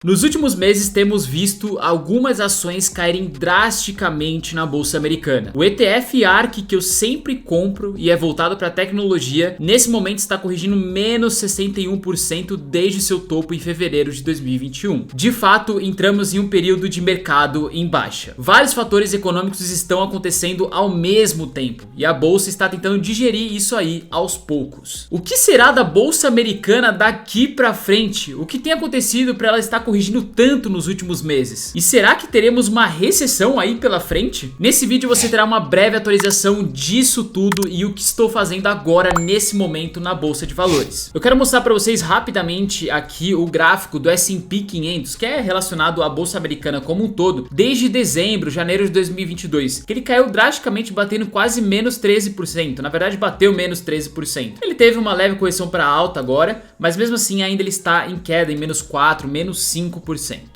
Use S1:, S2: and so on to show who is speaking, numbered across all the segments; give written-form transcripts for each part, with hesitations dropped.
S1: Nos últimos meses temos visto algumas ações caírem drasticamente na bolsa americana. O ETF ARK, que eu sempre compro e é voltado para tecnologia, nesse momento está corrigindo menos 61% desde seu topo em fevereiro de 2021. De fato, entramos em um período de mercado em baixa. Vários fatores econômicos estão acontecendo ao mesmo tempo e a bolsa está tentando digerir isso aí aos poucos. O que será da bolsa americana daqui para frente? O que tem acontecido para ela estar corrigindo tanto nos últimos meses? E será que teremos uma recessão aí pela frente? Nesse vídeo você terá uma breve atualização disso tudo e o que estou fazendo agora nesse momento na bolsa de valores. Eu quero mostrar para vocês rapidamente aqui o gráfico do S&P 500, que é relacionado à bolsa americana como um todo, desde dezembro, janeiro de 2022, que ele caiu drasticamente, batendo quase menos 13%. Na verdade, bateu menos 13%. Ele teve uma leve correção para alta agora, mas mesmo assim ainda ele está em queda, em menos 4%, menos 5%.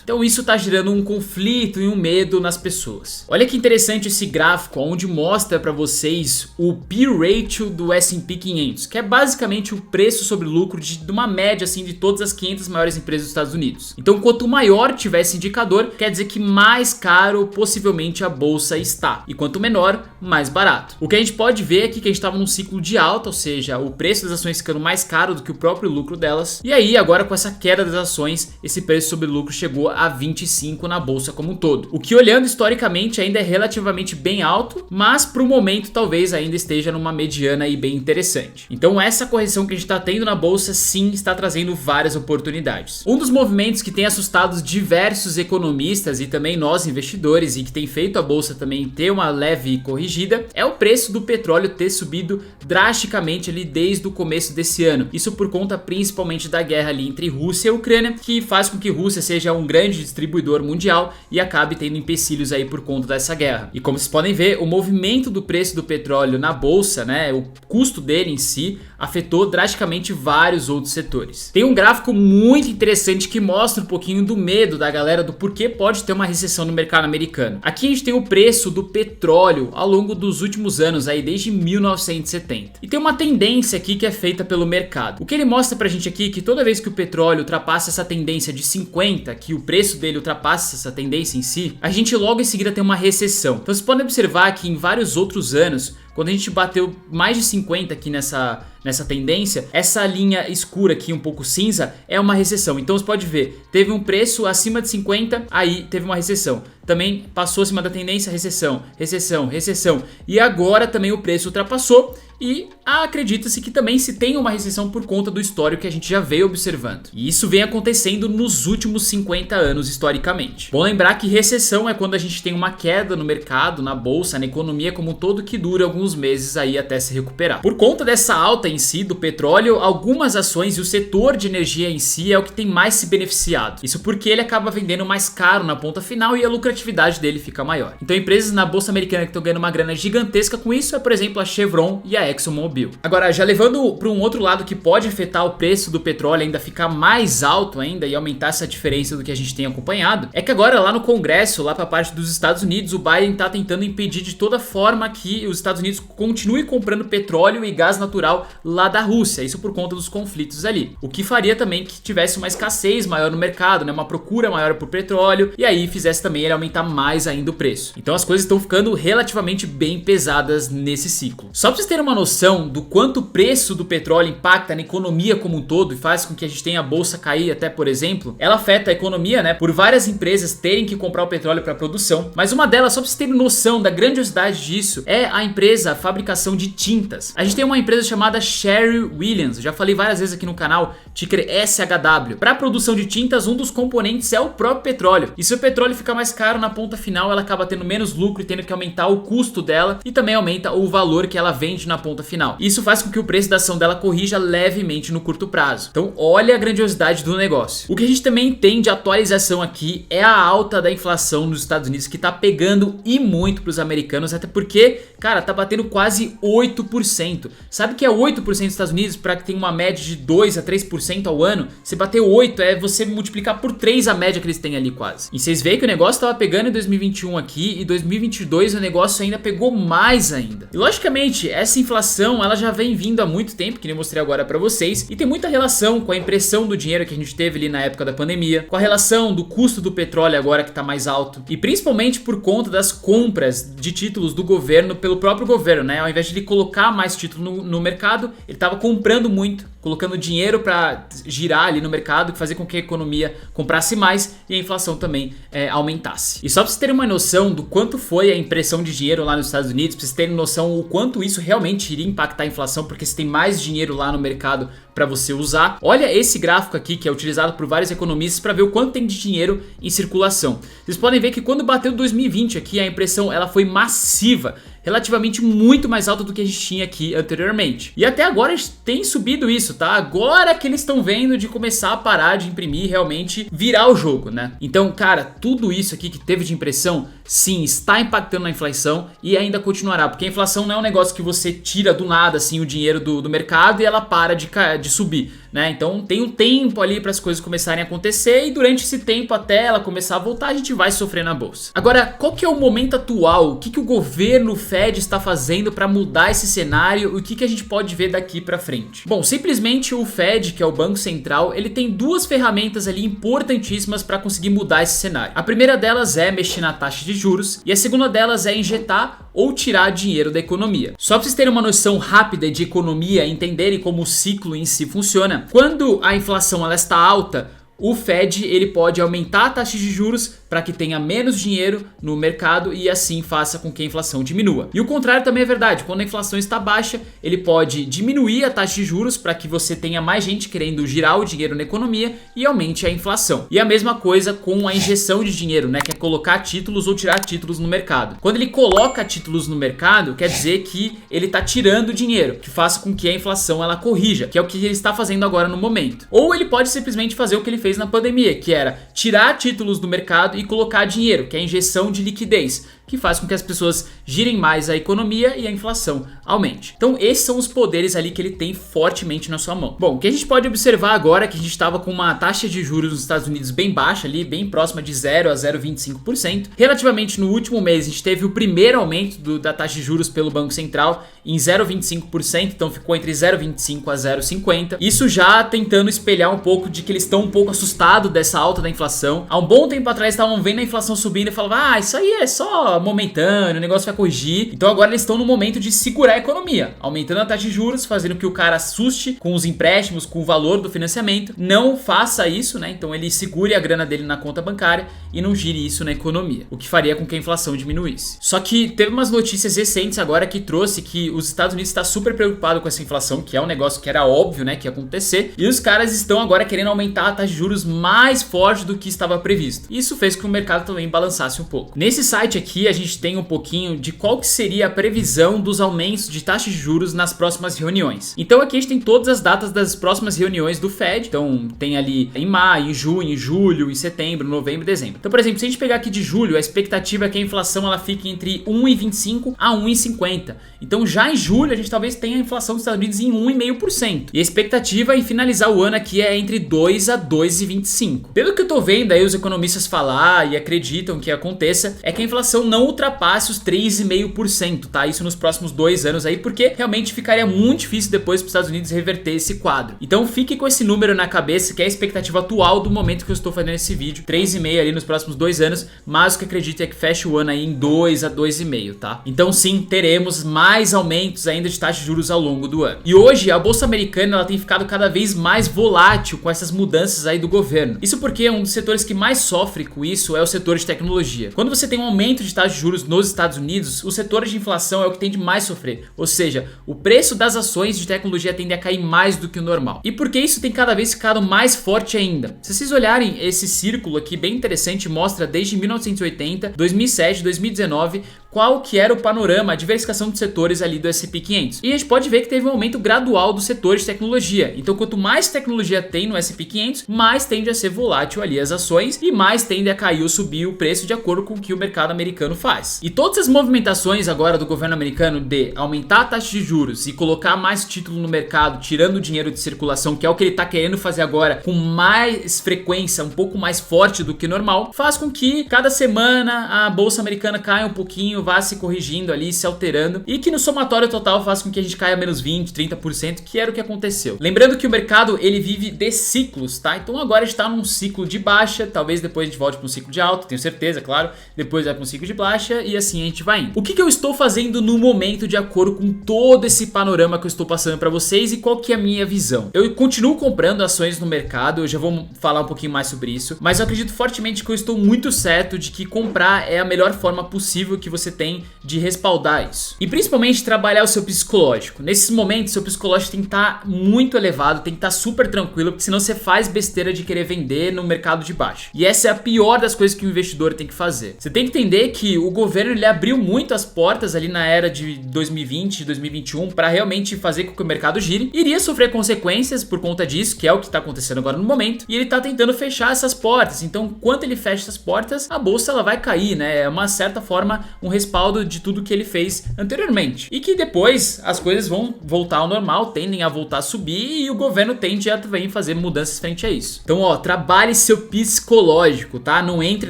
S1: Então isso está gerando um conflito e um medo nas pessoas. Olha que interessante esse gráfico, onde mostra para vocês o P/Ratio do S&P 500, que é basicamente o preço sobre lucro de uma média assim de todas as 500 maiores empresas dos Estados Unidos. Então quanto maior tiver esse indicador, quer dizer que mais caro possivelmente a bolsa está, e quanto menor, mais barato. O que a gente pode ver aqui é que a gente estava num ciclo de alta, ou seja, o preço das ações ficando mais caro do que o próprio lucro delas, e aí agora com essa queda das ações, esse preço sobre lucro chegou a 25 na bolsa como um todo. O que, olhando historicamente, ainda é relativamente bem alto, mas para o momento talvez ainda esteja numa mediana e bem interessante. Então essa correção que a gente está tendo na bolsa sim está trazendo várias oportunidades. Um dos movimentos que tem assustado diversos economistas e também nós investidores, e que tem feito a bolsa também ter uma leve corrigida, é o preço do petróleo ter subido drasticamente ali desde o começo desse ano. Isso por conta principalmente da guerra ali entre Rússia e Ucrânia, que faz com que Rússia seja um grande distribuidor mundial e acabe tendo empecilhos aí por conta dessa guerra. E como vocês podem ver, o movimento do preço do petróleo na bolsa, né, o custo dele em si, afetou drasticamente vários outros setores. Tem um gráfico muito interessante que mostra um pouquinho do medo da galera do porquê pode ter uma recessão no mercado americano. Aqui a gente tem o preço do petróleo ao longo dos últimos anos, aí desde 1970. E tem uma tendência aqui que é feita pelo mercado. O que ele mostra pra gente aqui é que toda vez que o petróleo ultrapassa essa tendência de 50, que o preço dele ultrapassa essa tendência em si, a gente logo em seguida tem uma recessão. Então vocês podem observar que em vários outros anos, quando a gente bateu mais de 50 aqui nessa tendência, essa linha escura aqui um pouco cinza é uma recessão. Então você pode ver, teve um preço acima de 50, aí teve uma recessão. Também passou acima da tendência, recessão, recessão, recessão. E agora também o preço ultrapassou e acredita-se que também se tem uma recessão por conta do histórico que a gente já veio observando. E isso vem acontecendo nos últimos 50 anos historicamente. Bom lembrar que recessão é quando a gente tem uma queda no mercado, na bolsa, na economia como um todo, que dura alguns meses aí até se recuperar. Por conta dessa alta em si do petróleo, algumas ações e o setor de energia em si é o que tem mais se beneficiado. Isso porque ele acaba vendendo mais caro na ponta final e a lucratividade dele fica maior. Então empresas na bolsa americana que estão ganhando uma grana gigantesca com isso é, por exemplo, a Chevron e a ExxonMobil. Agora, já levando para um outro lado que pode afetar o preço do petróleo ainda ficar mais alto ainda e aumentar essa diferença do que a gente tem acompanhado, é que agora lá no Congresso, lá para a parte dos Estados Unidos, o Biden está tentando impedir de toda forma que os Estados Unidos continue comprando petróleo e gás natural lá da Rússia, isso por conta dos conflitos ali. O que faria também que tivesse uma escassez maior no mercado, né, uma procura maior por petróleo, e aí fizesse também ele aumentar mais ainda o preço. Então as coisas estão ficando relativamente bem pesadas nesse ciclo. Só para vocês terem uma noção do quanto o preço do petróleo impacta na economia como um todo e faz com que a gente tenha a bolsa cair até, por exemplo, ela afeta a economia, né, por várias empresas terem que comprar o petróleo para produção, mas uma delas, só para vocês terem noção da grandiosidade disso, é a empresa a fabricação de tintas. A gente tem uma empresa chamada Sherwin-Williams, já falei várias vezes aqui no canal, ticker SHW. Para a produção de tintas, um dos componentes é o próprio petróleo. E se o petróleo fica mais caro na ponta final, ela acaba tendo menos lucro e tendo que aumentar o custo dela e também aumenta o valor que ela vende na ponta final. Isso faz com que o preço da ação dela corrija levemente no curto prazo. Então olha a grandiosidade do negócio. O que a gente também tem de atualização aqui é a alta da inflação nos Estados Unidos, que tá pegando e muito para os americanos, até porque, cara, tá batendo quase 8%. Sabe o que é 8% nos Estados Unidos para que tenha uma média de 2 a 3% ao ano? Se bater 8 é você multiplicar por 3 a média que eles têm ali quase. E vocês veem que o negócio tava pegando em 2021 aqui e 2022 o negócio ainda pegou mais ainda. E logicamente, essa inflação inflação, ela já vem vindo há muito tempo, que nem eu mostrei agora pra vocês, e tem muita relação com a impressão do dinheiro que a gente teve ali na época da pandemia, com a relação do custo do petróleo agora que tá mais alto, e principalmente por conta das compras de títulos do governo pelo próprio governo, né? Ao invés de ele colocar mais título no mercado, ele tava comprando muito, colocando dinheiro para girar ali no mercado, fazer com que a economia comprasse mais e a inflação também aumentasse. E só para vocês terem uma noção do quanto foi a impressão de dinheiro lá nos Estados Unidos, para vocês terem noção o quanto isso realmente iria impactar a inflação, porque você tem mais dinheiro lá no mercado para você usar. Olha esse gráfico aqui que é utilizado por vários economistas para ver o quanto tem de dinheiro em circulação. Vocês podem ver que quando bateu 2020 aqui, a impressão ela foi massiva, relativamente muito mais alta do que a gente tinha aqui anteriormente. E até agora a gente tem subido isso, tá? Agora que eles estão vendo de começar a parar de imprimir e realmente virar o jogo, né? Então, cara, tudo isso aqui que teve de impressão, sim, está impactando na inflação e ainda continuará, porque a inflação não é um negócio que você tira do nada, assim, o dinheiro do mercado e ela para de subir, né? Então tem um tempo ali para as coisas começarem a acontecer e durante esse tempo até ela começar a voltar a gente vai sofrer na bolsa. Agora, qual que é o momento atual? O que o governo Fed está fazendo para mudar esse cenário e o que a gente pode ver daqui para frente? Bom, simplesmente o Fed, que é o Banco Central, ele tem duas ferramentas ali importantíssimas para conseguir mudar esse cenário. A primeira delas é mexer na taxa de juros e a segunda delas é injetar ou tirar dinheiro da economia. Só para vocês terem uma noção rápida de economia e entenderem como o ciclo em si funciona, quando a inflação ela está alta, o Fed ele pode aumentar a taxa de juros para que tenha menos dinheiro no mercado e assim faça com que a inflação diminua. E o contrário também é verdade, quando a inflação está baixa, ele pode diminuir a taxa de juros para que você tenha mais gente querendo girar o dinheiro na economia e aumente a inflação. E a mesma coisa com a injeção de dinheiro, né, que é colocar títulos ou tirar títulos no mercado. Quando ele coloca títulos no mercado, quer dizer que ele está tirando dinheiro, que faça com que a inflação ela corrija, que é o que ele está fazendo agora no momento. Ou ele pode simplesmente fazer o que ele fez na pandemia, que era tirar títulos do mercado e colocar dinheiro, que é a injeção de liquidez, que faz com que as pessoas girem mais a economia e a inflação aumente. Então esses são os poderes ali que ele tem fortemente na sua mão. Bom, o que a gente pode observar agora é que a gente estava com uma taxa de juros nos Estados Unidos bem baixa ali, bem próxima de 0 a 0,25%. Relativamente no último mês a gente teve o primeiro aumento da taxa de juros pelo Banco Central em 0,25%, então ficou entre 0,25 a 0,50. Isso já tentando espelhar um pouco de que eles estão um pouco assustados dessa alta da inflação. Há um bom tempo atrás estavam vendo a inflação subindo e falavam, isso aí é só momentâneo, o negócio vai corrigir. Então agora eles estão no momento de segurar a economia, aumentando a taxa de juros, fazendo que o cara assuste com os empréstimos, com o valor do financiamento. Não faça isso, né? Então ele segure a grana dele na conta bancária e não gire isso na economia, o que faria com que a inflação diminuísse. Só que teve umas notícias recentes agora que trouxe que os Estados Unidos está super preocupado com essa inflação, que é um negócio que era óbvio, né, que ia acontecer, e os caras estão agora querendo aumentar a taxa de juros mais forte do que estava previsto. Isso fez com que o mercado também balançasse um pouco. Nesse site aqui a gente tem um pouquinho de qual que seria a previsão dos aumentos de taxa de juros nas próximas reuniões. Então aqui a gente tem todas as datas das próximas reuniões do Fed. Então tem ali em maio, em junho, em julho, em setembro, novembro e dezembro. Então, por exemplo, se a gente pegar aqui de julho, a expectativa é que a inflação ela fique entre 1,25 a 1,50. Então já em julho a gente talvez tenha a inflação dos Estados Unidos em 1,5%. E a expectativa em finalizar o ano aqui é entre 2 a 2,25. Pelo que eu tô vendo aí os economistas falar e acreditam que aconteça, é que a inflação não ultrapasse os 3,5%, tá? Isso nos próximos 2 anos aí, porque realmente ficaria muito difícil depois para os Estados Unidos reverter esse quadro. Então fique com esse número na cabeça, que é a expectativa atual do momento que eu estou fazendo esse vídeo, 3,5 ali nos próximos 2 anos, mas o que acredito é que feche o ano aí em 2 a 2,5, tá? Então sim, teremos mais aumentos ainda de taxa de juros ao longo do ano. E hoje a bolsa americana ela tem ficado cada vez mais volátil com essas mudanças aí do governo. Isso porque um dos setores que mais sofre com isso é o setor de tecnologia. Quando você tem um aumento de taxa de juros nos Estados Unidos, o setor de inflação é o que tende mais a sofrer. Ou seja, o preço das ações de tecnologia tende a cair mais do que o normal. E por que isso tem cada vez ficado mais forte ainda? Se vocês olharem esse círculo aqui, bem interessante, mostra desde 1980, 2007, 2019, qual que era o panorama, a diversificação de setores ali do S&P 500. E a gente pode ver que teve um aumento gradual do setor de tecnologia. Então quanto mais tecnologia tem no S&P 500, mais tende a ser volátil ali as ações e mais tende a cair ou subir o preço de acordo com o que o mercado americano faz. E todas as movimentações agora do governo americano de aumentar a taxa de juros e colocar mais título no mercado, tirando o dinheiro de circulação, que é o que ele tá querendo fazer agora com mais frequência, um pouco mais forte do que normal, faz com que cada semana a bolsa americana caia um pouquinho, vá se corrigindo ali, se alterando, e que no somatório total faz com que a gente caia menos 20, 30%, que era o que aconteceu. Lembrando que o mercado, ele vive de ciclos, tá? Então agora a gente tá num ciclo de baixa, talvez depois a gente volte para um ciclo de alta, tenho certeza, claro, depois vai para um ciclo de baixa e assim a gente vai indo. O que eu estou fazendo no momento de acordo com todo esse panorama que eu estou passando para vocês e qual que é a minha visão? Eu continuo comprando ações no mercado, eu já vou falar um pouquinho mais sobre isso, mas eu acredito fortemente que eu estou muito certo de que comprar é a melhor forma possível que você tem de respaldar isso. E principalmente trabalhar o seu psicológico. Nesses momentos, seu psicológico tem que estar muito elevado, tem que estar super tranquilo, porque senão você faz besteira de querer vender no mercado de baixo. E essa é a pior das coisas que o investidor tem que fazer. Você tem que entender que o governo, ele abriu muito as portas ali na era de 2020, 2021 para realmente fazer com que o mercado gire. Iria sofrer consequências por conta disso, que é o que está acontecendo agora no momento, e ele está tentando fechar essas portas. Então, quando ele fecha essas portas, a bolsa ela vai cair, né? É uma certa forma um respaldo de tudo que ele fez anteriormente. E que depois as coisas vão voltar ao normal, tendem a voltar a subir e o governo tende a também fazer mudanças frente a isso. Então, ó, trabalhe seu psicológico, tá? Não entre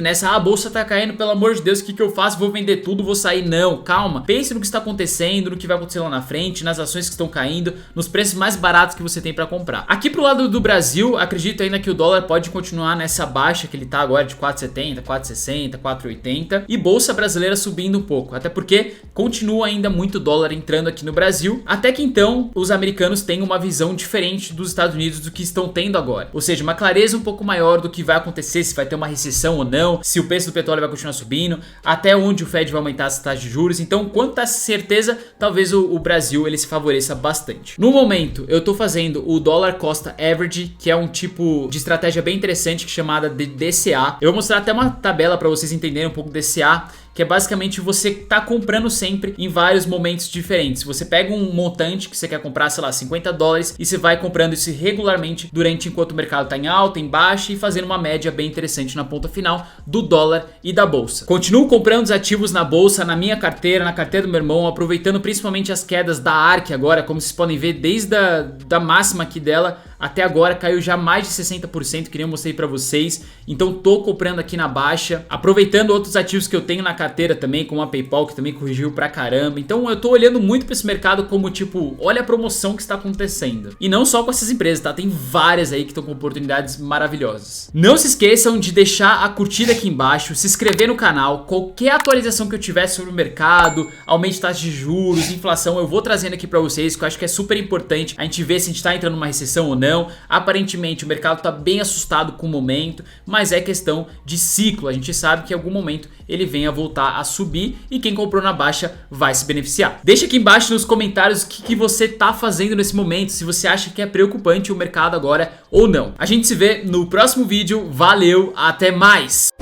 S1: nessa, a bolsa tá caindo, pelo amor de Deus, o que eu faço? Vou vender tudo, vou sair. Não, calma. Pense no que está acontecendo, no que vai acontecer lá na frente, nas ações que estão caindo, nos preços mais baratos que você tem para comprar. Aqui pro lado do Brasil, acredito ainda que o dólar pode continuar nessa baixa que ele tá agora de 4,70, 4,60, 4,80 e bolsa brasileira subindo um pouco, até porque continua ainda muito dólar entrando aqui no Brasil, até que então os americanos têm uma visão diferente dos Estados Unidos do que estão tendo agora, ou seja, uma clareza um pouco maior do que vai acontecer, se vai ter uma recessão ou não, se o preço do petróleo vai continuar subindo, até onde o Fed vai aumentar as taxas de juros. Então, quanto a essa certeza, talvez o Brasil ele se favoreça bastante. No momento, eu tô fazendo o Dollar Cost Average, que é um tipo de estratégia bem interessante chamada de DCA. Eu vou mostrar até uma tabela para vocês entenderem um pouco do DCA, que é basicamente você tá comprando sempre em vários momentos diferentes. Você pega um montante que você quer comprar, sei lá, 50 dólares e você vai comprando isso regularmente durante enquanto o mercado tá em alta, em baixa e fazendo uma média bem interessante na ponta final do dólar e da bolsa. Continuo comprando os ativos na bolsa, na minha carteira, na carteira do meu irmão, aproveitando principalmente as quedas da ARK agora, como vocês podem ver, desde da máxima aqui dela até agora caiu já mais de 60%, que nem eu mostrei pra vocês. Então tô comprando aqui na baixa, aproveitando outros ativos que eu tenho na carteira também, como a PayPal, que também corrigiu pra caramba. Então eu tô olhando muito pra esse mercado como tipo, olha a promoção que está acontecendo. E não só com essas empresas, tá? Tem várias aí que estão com oportunidades maravilhosas. Não se esqueçam de deixar a curtida aqui embaixo, se inscrever no canal. Qualquer atualização que eu tiver sobre o mercado, aumento de taxa de juros, inflação, eu vou trazendo aqui pra vocês, que eu acho que é super importante a gente ver se a gente tá entrando numa recessão ou não. Aparentemente o mercado está bem assustado com o momento, mas é questão de ciclo. A gente sabe que em algum momento ele vem a voltar a subir e quem comprou na baixa vai se beneficiar. Deixa aqui embaixo nos comentários o que você está fazendo nesse momento, se você acha que é preocupante o mercado agora ou não. A gente se vê no próximo vídeo. Valeu, até mais!